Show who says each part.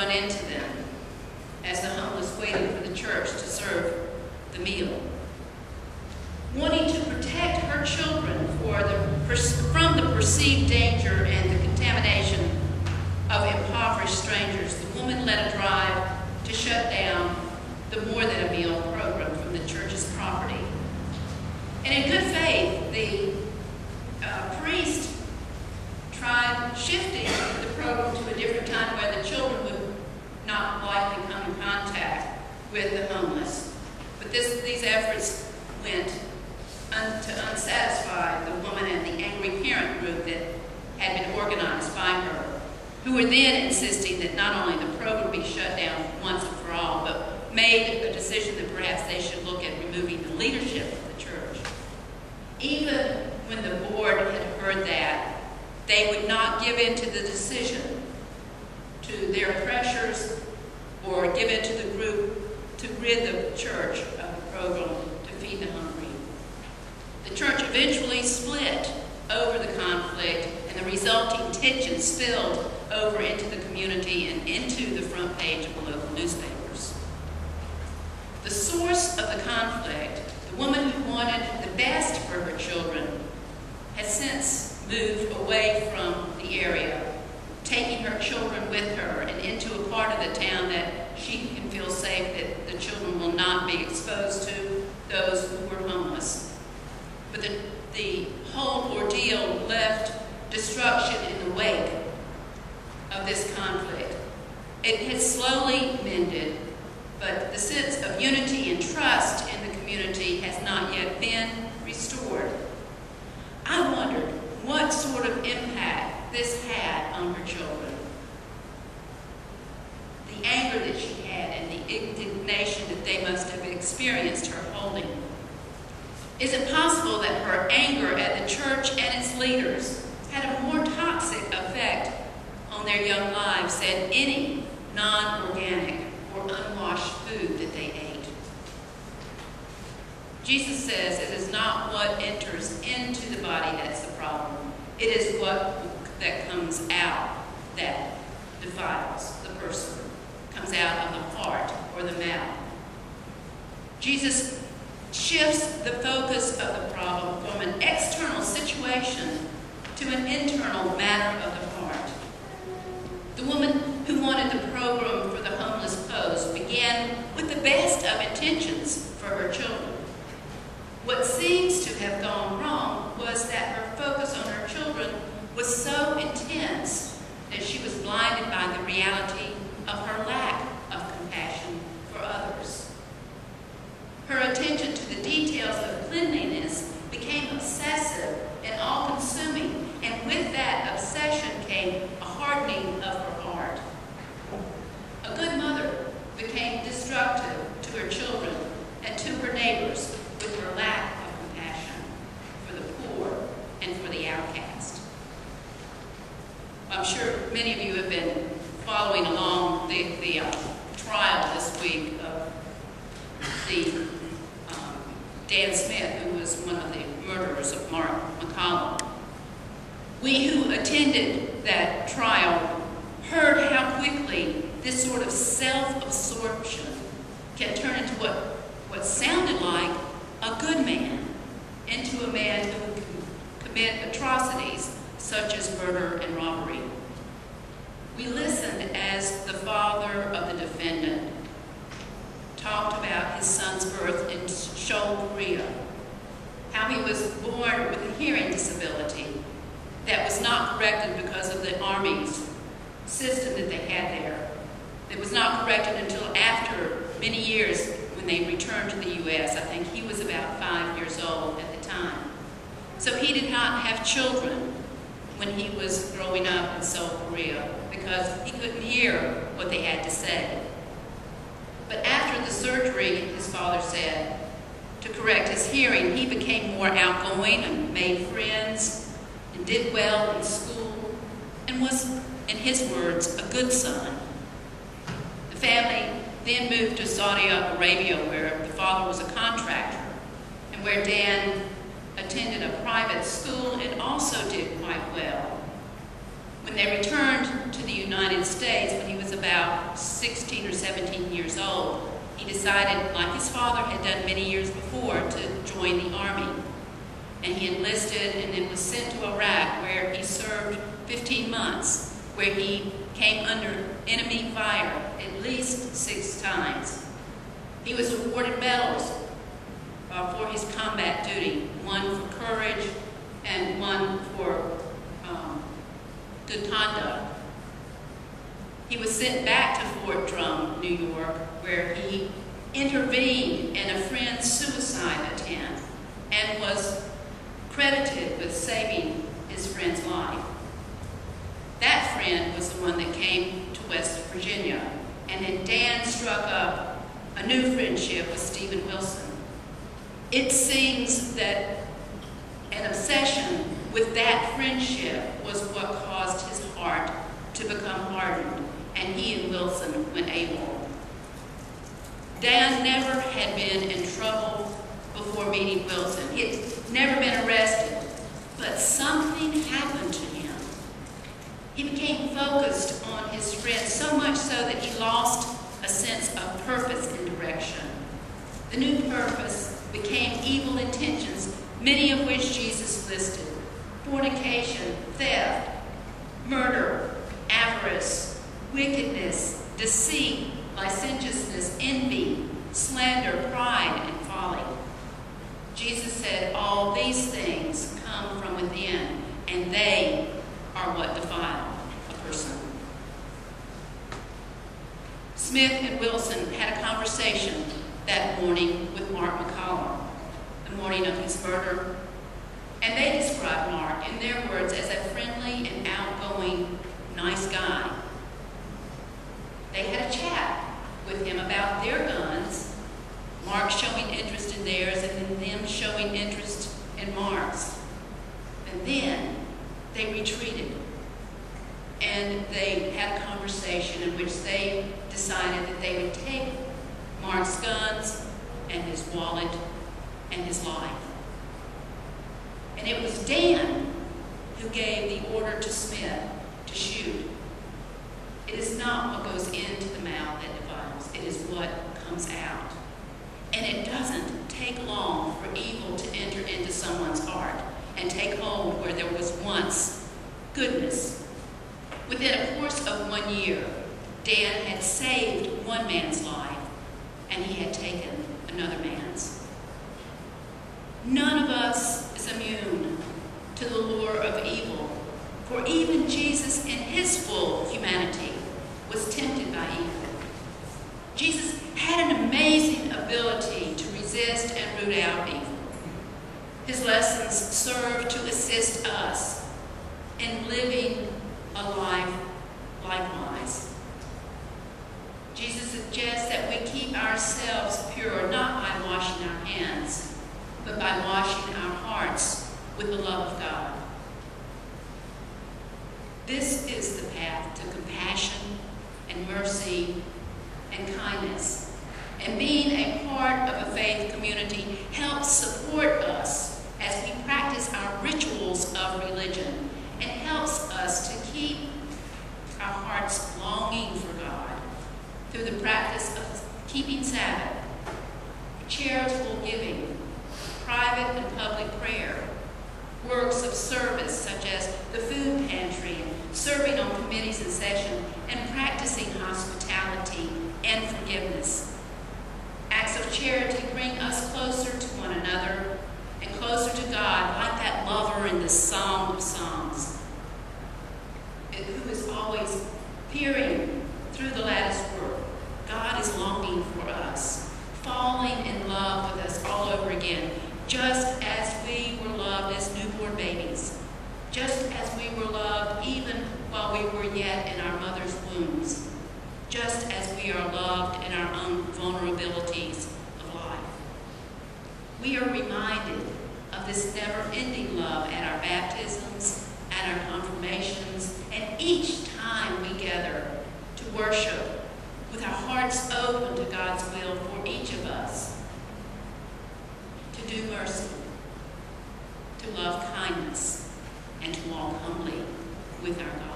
Speaker 1: run into them as the homeless waited for the church to serve the meal. Wanting to protect her children from the perceived danger and the contamination of impoverished strangers, the woman led a drive to shut down the More Than a Meal program from the church's property. And in good faith, the priest tried shifting the program to a different time where the children would not likely come in contact with the homeless. But these efforts went to unsatisfy the woman and the angry parent group that had been organized by her, who were then insisting that not only the program be shut down once and for all, but made a decision that perhaps they should look at removing the leadership of the church. Even when the board had heard that, they would not give in to the decision, to their pressures, or give in to the group to rid the church of the program to feed the hungry. The church eventually split over the conflict, and the resulting tension spilled over into the community and into the front page of the local newspapers. The source of the conflict, the woman who wanted the best for her children, has since moved away from the area, taking her children with her and into a part of the town that she can feel safe that the children will not be exposed to those who were homeless. But the whole ordeal left destruction in the wake of this conflict. It has slowly mended, but the sense of unity and trust in the community has not yet been restored. I wondered what sort of impact this had on her children. The anger that she had and the indignation that they must have experienced her holding. Is it possible that her anger at the church and its leaders had a more toxic effect on their young lives than any non-organic or unwashed food that they ate? Jesus says it is not what enters into the body that's the problem. It is what that comes out that defiles the person, comes out of the heart or the mouth. Jesus shifts the focus of the problem from an external situation to an internal matter of the heart. The woman who wanted the program for the homeless post began with the best of intentions for her children. What seems to have gone wrong was that her focus on her children was so intense that she was blinded by the reality of her lack of compassion for others. Her attention to the details of cleanliness became obsessive and all-consuming, and with that obsession came a hardening of her heart. A good mother became destructive to her children and to her neighbors with her lack of compassion for the poor and for the outcast. I'm sure many of you have been following along the trial this week of the Dan Smith, who was one of the murderers of Mark McCollum. We who attended that trial heard how quickly this sort of self-absorption can turn into what sounded like a good man, into a man who can commit atrocities such as murder and robbery. We listened as the father of the defendant talked about his son's birth in Seoul, Korea, how he was born with a hearing disability that was not corrected because of the Army's system that they had there. It was not corrected until after many years when they returned to the U.S. I think he was about 5 years old at the time. So he did not have children when he was growing up in Seoul, Korea, because he couldn't hear what they had to say. But after the surgery, his father said, to correct his hearing, he became more outgoing and made friends and did well in school and was, in his words, a good son. The family then moved to Saudi Arabia, where the father was a contractor and where Dan attended a private school and also did quite well. When they returned to the United States, when he was about 16 or 17 years old, he decided, like his father had done many years before, to join the army. And he enlisted and then was sent to Iraq, where he served 15 months, where he came under enemy fire at least 6 times. He was awarded medals for his combat duty, one for courage and one for good conduct. He was sent back to Fort Drum, New York, where he intervened in a friend's suicide attempt and was credited with saving his friend's life. That friend was the one that came to West Virginia, and then Dan struck up a new friendship with Stephen Wilson. It seems that an obsession with that friendship was what caused his heart to become hardened, and he and Wilson went AWOL. Dan never had been in trouble before meeting Wilson. He had never been arrested, but something happened to him. He became focused on his friend, so much so that he lost a sense of purpose and direction. The new purpose became evil intentions, many of which Jesus listed: fornication, theft, murder, avarice, wickedness, deceit, licentiousness, envy, slander, pride, and folly. Jesus said all these things come from within, and they are what defile a person. Smith and Wilson had a conversation that morning with Mark McCollum, the morning of his murder, and they described Mark, in their words, as a friendly and outgoing, nice guy. They had a chat with him about their guns, Mark showing interest in theirs, and then them showing interest in Mark's. And then they retreated, and they had a conversation in which they decided that they would take Mark's guns and his wallet and his life. And it was Dan who gave the order to Smith to shoot. It is not what goes into the mouth that defiles, it is what comes out. And it doesn't take long for evil to enter into someone's heart and take hold where there was once goodness. Within a course of 1 year, Dan had saved one man's life, and he had taken another man's. None of us is immune to the lure of evil, for even Jesus in his full humanity was tempted by evil. Jesus had an amazing ability to resist and root out evil. His lessons serve to assist us in living a life likewise. Jesus suggests that we keep ourselves pure, not by washing our hands, but by washing our hearts with the love of God. This is the path to compassion and mercy and kindness. And being a part of a faith community helps support us as we practice our rituals of religion, and helps us to keep our hearts longing for God through the practice of keeping Sabbath, charitable giving, private and public prayer, works of service such as the food pantry, and serving on committees in session, and practicing hospitality and forgiveness. Acts of charity bring us closer to one another and closer to God, like that lover in the Song of Songs, who is always peering through the lattice work. God is longing for us, falling in love with us all over again, just as we were loved as newborn babies, just as we were loved even while we were yet in our mother's wombs, just as we are loved in our own vulnerabilities of life. We are reminded of this never-ending love at our baptisms, at our confirmations, and each time we gather to worship with our hearts open to God's will for each of us, to do mercy, to love kindness, and to walk humbly with our God.